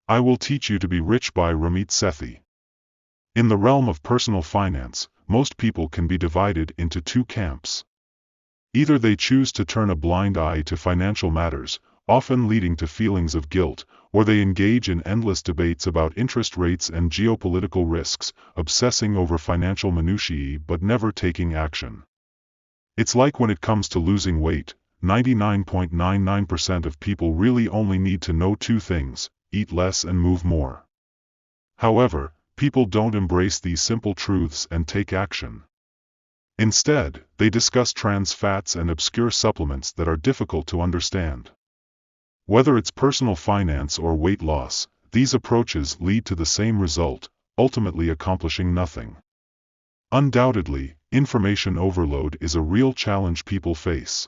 I Will Teach You to Be Rich by Ramit Sethi. In the realm of personal finance, most people can be divided into two camps. Either they choose to turn a blind eye to financial matters, often leading to feelings of guilt, or they engage in endless debates about interest rates and geopolitical risks, obsessing over financial minutiae but never taking action. It's like when it comes to losing weight, 99.99% of people really only need to know two things: eat less and move more. However, people don't embrace these simple truths and take action. Instead, they discuss trans fats and obscure supplements that are difficult to understand. Whether it's personal finance or weight loss, these approaches lead to the same result, ultimately accomplishing nothing. Undoubtedly, information overload is a real challenge people face.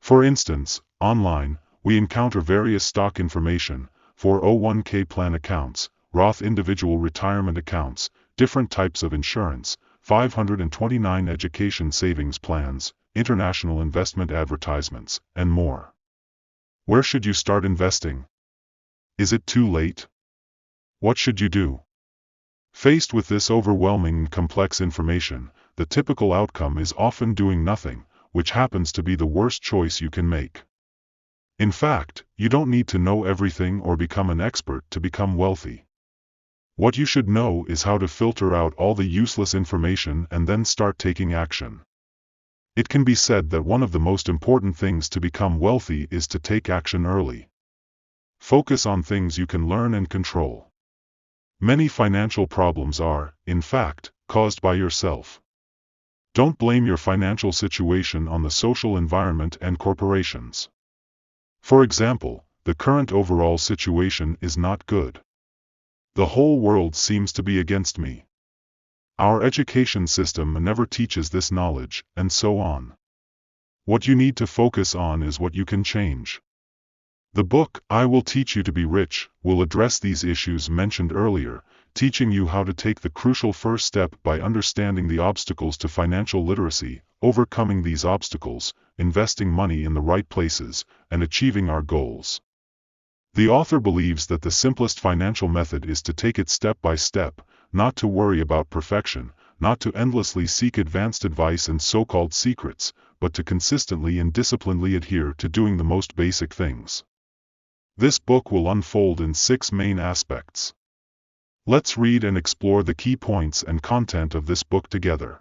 For instance, online, we encounter various stock information, 401k plan accounts, Roth individual retirement accounts, different types of insurance, 529 education savings plans, international investment advertisements, and more. Where should you start investing? Is it too late? What should you do? Faced with this overwhelming and complex information, the typical outcome is often doing nothing, which happens to be the worst choice you can make. In fact, you don't need to know everything or become an expert to become wealthy. What you should know is how to filter out all the useless information and then start taking action. It can be said that one of the most important things to become wealthy is to take action early. Focus on things you can learn and control. Many financial problems are, in fact, caused by yourself. Don't blame your financial situation on the social environment and corporations. For example, the current overall situation is not good. The whole world seems to be against me. Our education system never teaches this knowledge, and so on. What you need to focus on is what you can change. The book, I Will Teach You to Be Rich, will address these issues mentioned earlier, teaching you how to take the crucial first step by understanding the obstacles to financial literacy, overcoming these obstacles, investing money in the right places, and achieving our goals. The author believes that the simplest financial method is to take it step by step, not to worry about perfection, not to endlessly seek advanced advice and so-called secrets, but to consistently and disciplinedly adhere to doing the most basic things. This book will unfold in 6 main aspects. Let's read and explore the key points and content of this book together.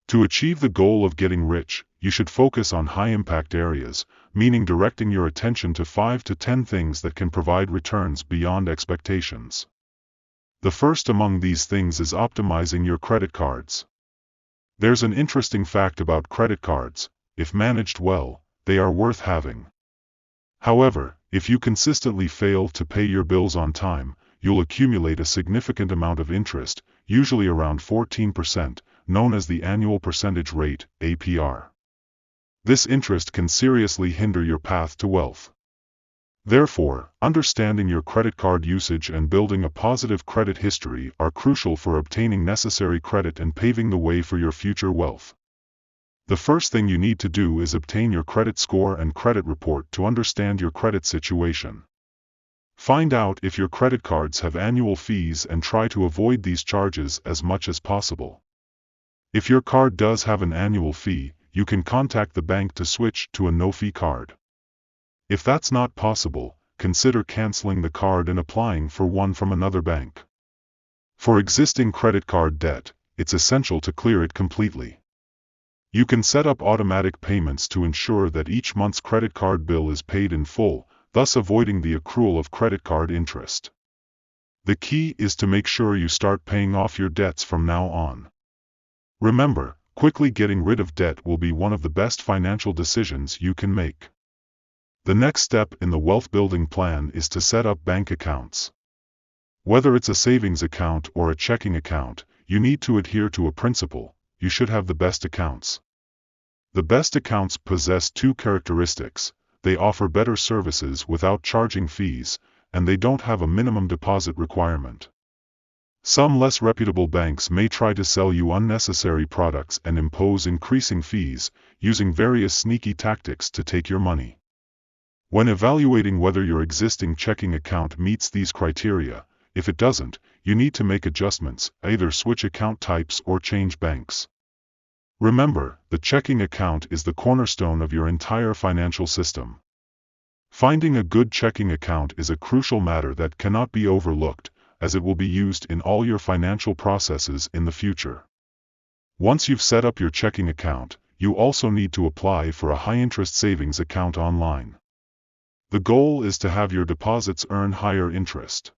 To achieve the goal of getting rich, you should focus on high-impact areas, meaning directing your attention to 5 to 10 things that can provide returns beyond expectations. The first among these things is optimizing your credit cards. There's an interesting fact about credit cards: if managed well, they are worth having. However, if you consistently fail to pay your bills on time, you'll accumulate a significant amount of interest, usually around 14%, known as the annual percentage rate, APR. This interest can seriously hinder your path to wealth. Therefore, understanding your credit card usage and building a positive credit history are crucial for obtaining necessary credit and paving the way for your future wealth. The first thing you need to do is obtain your credit score and credit report to understand your credit situation. Find out if your credit cards have annual fees and try to avoid these charges as much as possible. If your card does have an annual fee, you can contact the bank to switch to a no-fee card. If that's not possible, consider canceling the card and applying for one from another bank. For existing credit card debt, it's essential to clear it completely. You can set up automatic payments to ensure that each month's credit card bill is paid in full, thus avoiding the accrual of credit card interest. The key is to make sure you start paying off your debts from now on. Remember, quickly getting rid of debt will be one of the best financial decisions you can make. The next step in the wealth-building plan is to set up bank accounts. Whether it's a savings account or a checking account, you need to adhere to a principle: you should have the best accounts. The best accounts possess 2 characteristics: they offer better services without charging fees, and they don't have a minimum deposit requirement. Some less reputable banks may try to sell you unnecessary products and impose increasing fees, using various sneaky tactics to take your money. When evaluating whether your existing checking account meets these criteria, if it doesn't, you need to make adjustments, either switch account types or change banks. Remember, the checking account is the cornerstone of your entire financial system. Finding a good checking account is a crucial matter that cannot be overlooked, as it will be used in all your financial processes in the future. Once you've set up your checking account, you also need to apply for a high-interest savings account online. The goal is to have your deposits earn higher interest.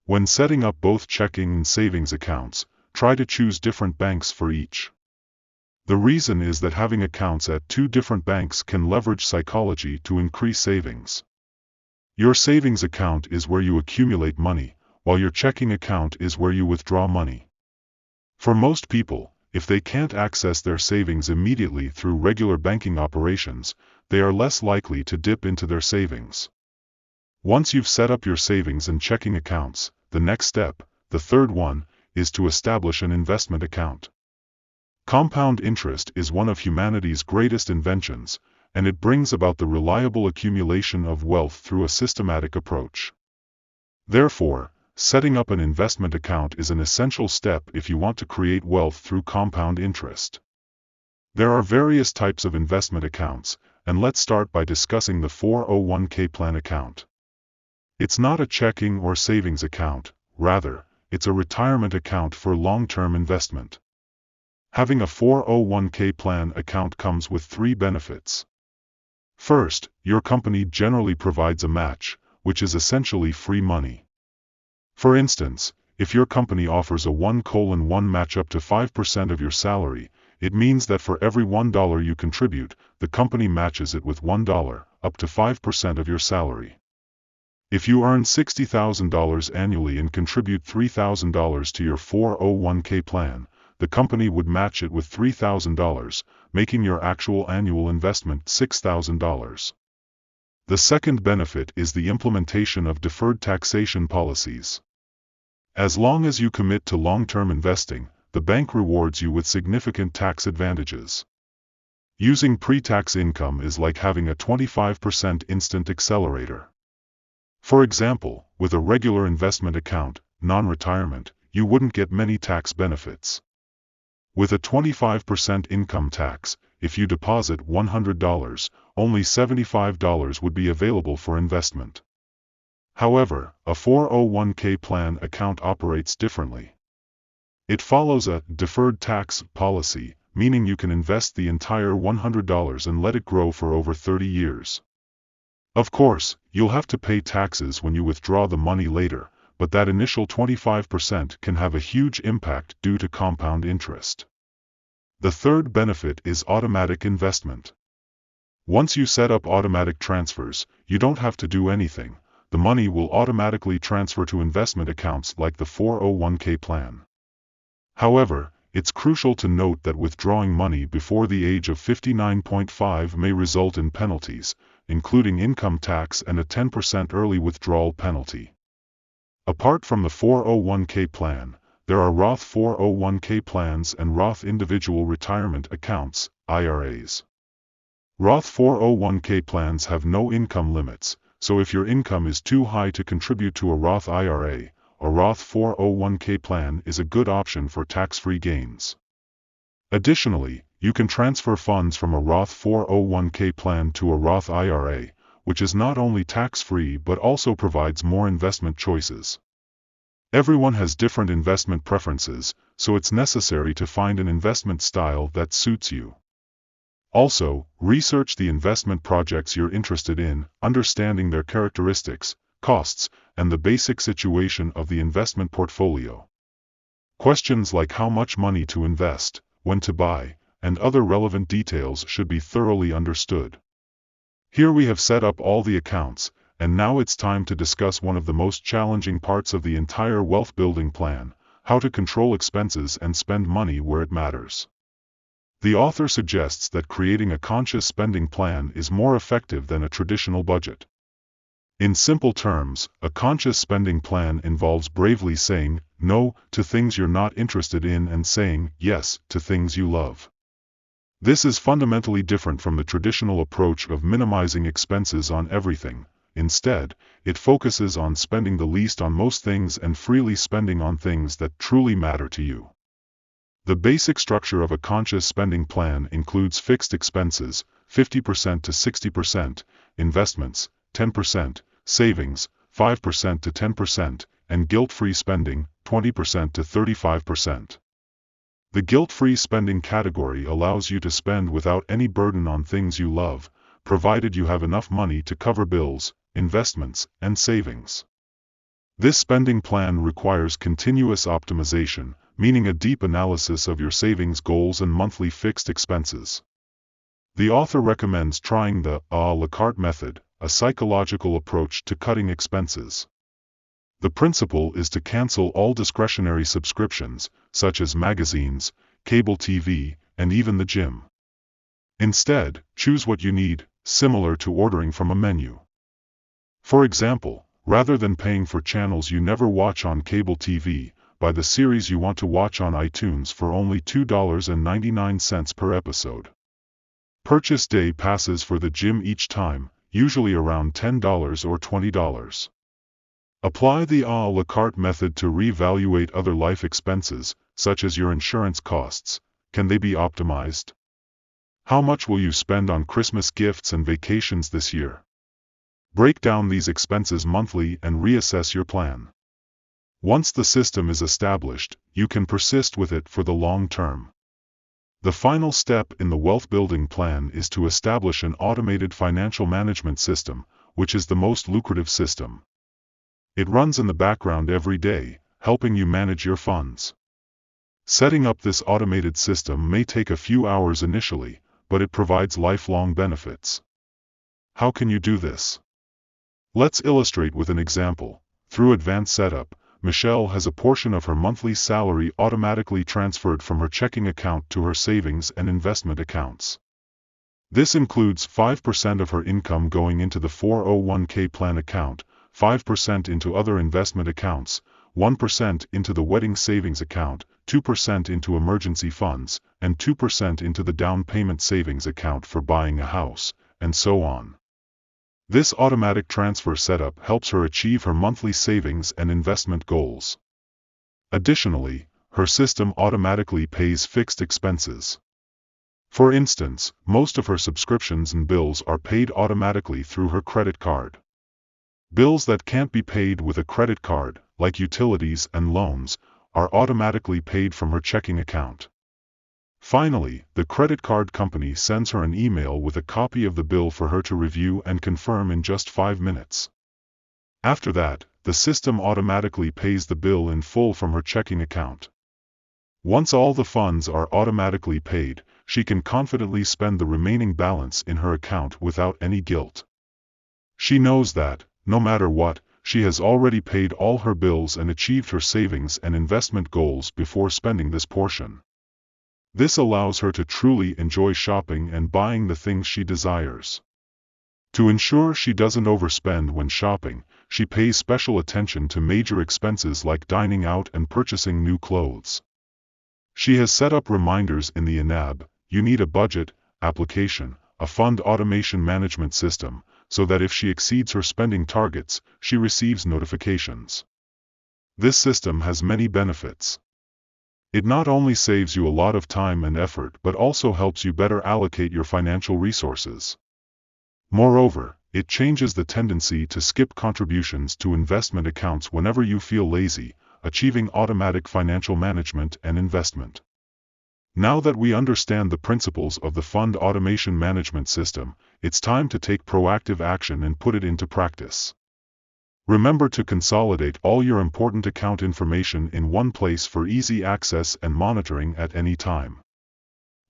When setting up both checking and savings accounts, try to choose different banks for each. The reason is that having accounts at two different banks can leverage psychology to increase savings. Your savings account is where you accumulate money, while your checking account is where you withdraw money. For most people, if they can't access their savings immediately through regular banking operations, they are less likely to dip into their savings. Once you've set up your savings and checking accounts, the next step, the third one, is to establish an investment account. Compound interest is one of humanity's greatest inventions, and it brings about the reliable accumulation of wealth through a systematic approach. Therefore, setting up an investment account is an essential step if you want to create wealth through compound interest. There are various types of investment accounts, and let's start by discussing the 401k plan account. It's not a checking or savings account, rather, it's a retirement account for long-term investment. Having a 401k plan account comes with three benefits. First, your company generally provides a match, which is essentially free money. For instance, if your company offers a 1:1 match up to 5% of your salary, it means that for every $1 you contribute, the company matches it with $1, up to 5% of your salary. If you earn $60,000 annually and contribute $3,000 to your 401k plan, the company would match it with $3,000, making your actual annual investment $6,000. The second benefit is the implementation of deferred taxation policies. As long as you commit to long-term investing, the bank rewards you with significant tax advantages. Using pre-tax income is like having a 25% instant accelerator. For example, with a regular investment account, non-retirement, you wouldn't get many tax benefits. With a 25% income tax, if you deposit $100, only $75 would be available for investment. However, a 401k plan account operates differently. It follows a deferred tax policy, meaning you can invest the entire $100 and let it grow for over 30 years. Of course, you'll have to pay taxes when you withdraw the money later, but that initial 25% can have a huge impact due to compound interest. The third benefit is automatic investment. Once you set up automatic transfers, you don't have to do anything. The money will automatically transfer to investment accounts like the 401k plan. However, it's crucial to note that withdrawing money before the age of 59.5 may result in penalties, including income tax and a 10% early withdrawal penalty. Apart from the 401k plan, there are Roth 401k plans and Roth individual retirement accounts, IRAs. Roth 401k plans have no income limits, so if your income is too high to contribute to a Roth IRA, a Roth 401k plan is a good option for tax-free gains. Additionally, you can transfer funds from a Roth 401k plan to a Roth IRA, which is not only tax-free but also provides more investment choices. Everyone has different investment preferences, so it's necessary to find an investment style that suits you. Also, research the investment projects you're interested in, understanding their characteristics, costs, and the basic situation of the investment portfolio. Questions like how much money to invest, when to buy, and other relevant details should be thoroughly understood. Here we have set up all the accounts, and now it's time to discuss one of the most challenging parts of the entire wealth building plan, how to control expenses and spend money where it matters. The author suggests that creating a conscious spending plan is more effective than a traditional budget. In simple terms, a conscious spending plan involves bravely saying no to things you're not interested in and saying yes to things you love. This is fundamentally different from the traditional approach of minimizing expenses on everything. Instead, it focuses on spending the least on most things and freely spending on things that truly matter to you. The basic structure of a conscious spending plan includes fixed expenses, 50% to 60%, investments, 10%, savings, 5% to 10%, and guilt-free spending, 20% to 35%. The guilt-free spending category allows you to spend without any burden on things you love, provided you have enough money to cover bills, investments, and savings. This spending plan requires continuous optimization, meaning a deep analysis of your savings goals and monthly fixed expenses. The author recommends trying the à la carte method, a psychological approach to cutting expenses. The principle is to cancel all discretionary subscriptions, such as magazines, cable TV, and even the gym. Instead, choose what you need, similar to ordering from a menu. For example, rather than paying for channels you never watch on cable TV, buy the series you want to watch on iTunes for only $2.99 per episode. Purchase day passes for the gym each time, usually around $10 or $20. Apply the à la carte method to reevaluate other life expenses, such as your insurance costs. Can they be optimized? How much will you spend on Christmas gifts and vacations this year? Break down these expenses monthly and reassess your plan. Once the system is established, you can persist with it for the long term. The final step in the wealth-building plan is to establish an automated financial management system, which is the most lucrative system. It runs in the background every day, helping you manage your funds. Setting up this automated system may take a few hours initially, but it provides lifelong benefits. How can you do this? Let's illustrate with an example. Through Advanced Setup, Michelle has a portion of her monthly salary automatically transferred from her checking account to her savings and investment accounts. This includes 5% of her income going into the 401k plan account, 5% into other investment accounts, 1% into the wedding savings account, 2% into emergency funds, and 2% into the down payment savings account for buying a house, and so on. This automatic transfer setup helps her achieve her monthly savings and investment goals. Additionally, her system automatically pays fixed expenses. For instance, most of her subscriptions and bills are paid automatically through her credit card. Bills that can't be paid with a credit card, like utilities and loans, are automatically paid from her checking account. Finally, the credit card company sends her an email with a copy of the bill for her to review and confirm in just 5 minutes. After that, the system automatically pays the bill in full from her checking account. Once all the funds are automatically paid, she can confidently spend the remaining balance in her account without any guilt. She knows that, no matter what, she has already paid all her bills and achieved her savings and investment goals before spending this portion. This allows her to truly enjoy shopping and buying the things she desires. To ensure she doesn't overspend when shopping, she pays special attention to major expenses like dining out and purchasing new clothes. She has set up reminders in the INAB, You Need a Budget, application, a fund automation management system, so that if she exceeds her spending targets, she receives notifications. This system has many benefits. It not only saves you a lot of time and effort but also helps you better allocate your financial resources. Moreover, it changes the tendency to skip contributions to investment accounts whenever you feel lazy, achieving automatic financial management and investment. Now that we understand the principles of the fund automation management system, it's time to take proactive action and put it into practice. Remember to consolidate all your important account information in one place for easy access and monitoring at any time.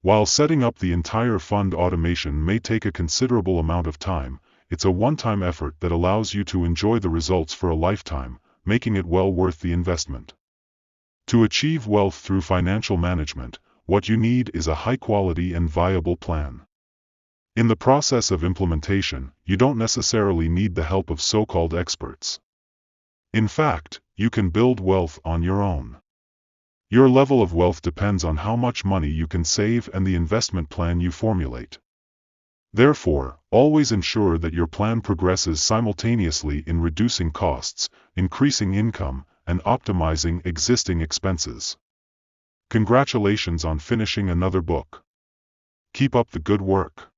While setting up the entire fund automation may take a considerable amount of time, it's a one-time effort that allows you to enjoy the results for a lifetime, making it well worth the investment. To achieve wealth through financial management, what you need is a high-quality and viable plan. In the process of implementation, you don't necessarily need the help of so-called experts. In fact, you can build wealth on your own. Your level of wealth depends on how much money you can save and the investment plan you formulate. Therefore, always ensure that your plan progresses simultaneously in reducing costs, increasing income, and optimizing existing expenses. Congratulations on finishing another book. Keep up the good work.